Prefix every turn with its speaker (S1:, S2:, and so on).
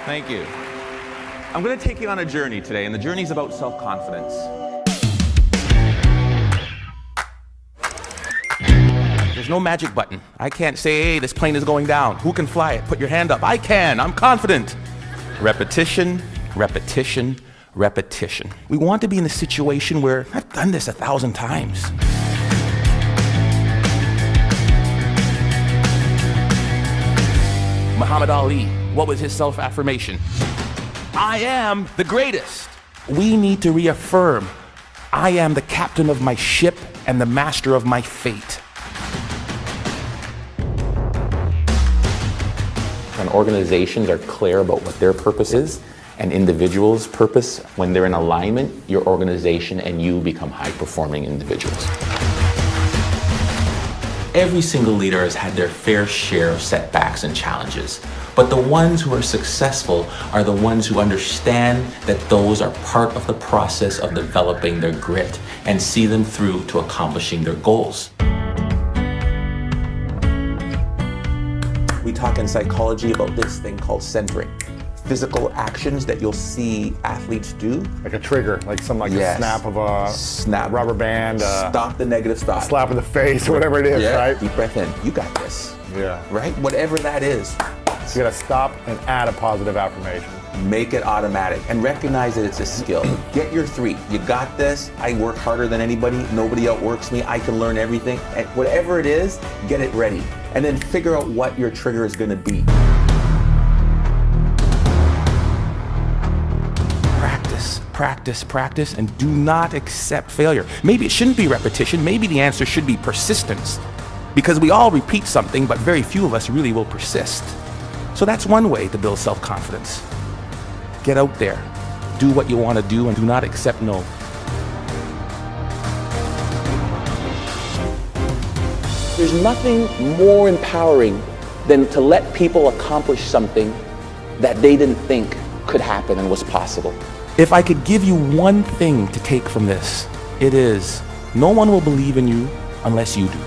S1: Thank you. I'm going to take you on a journey today, and the journey is about self-confidence. There's no magic button. I can't say, hey, this plane is going down. Who can fly it? Put your hand up. I can. I'm confident. Repetition, repetition, repetition. We want to be in a situation where I've done this 1,000 times. Muhammad Ali, what was his self-affirmation? I am the greatest. We need to reaffirm, I am the captain of my ship and the master of my fate.
S2: When organizations are clear about what their purpose is, and individuals' purpose, when they're in alignment, your organization and you become high-performing individuals. Every single leader has had their fair share of setbacks and challenges, but the ones who are successful are the ones who understand that those are part of the process of developing their grit and see them through to accomplishing their goals.
S1: We talk in psychology about this thing called centering. Physical actions that you'll see athletes do.
S3: Like a trigger, like something like a snap of a rubber band.
S1: Stop the negative thought.
S3: Slap in the face, or whatever it is, right?
S1: Deep breath in. You got this.
S3: Yeah.
S1: Right? Whatever that is.
S3: So you gotta stop and add a positive affirmation.
S1: Make it automatic and recognize that it's a skill. Get your 3. You got this. I work harder than anybody. Nobody outworks me. I can learn everything. And whatever it is, get it ready. And then figure out what your trigger is gonna be. Practice, practice, and do not accept failure. Maybe it shouldn't be repetition. Maybe the answer should be persistence. Because we all repeat something, but very few of us really will persist. So that's one way to build self-confidence. Get out there, do what you want to do, and do not accept no.
S2: There's nothing more empowering than to let people accomplish something that they didn't think could happen and was possible.
S1: If I could give you one thing to take from this, it is no one will believe in you unless you do.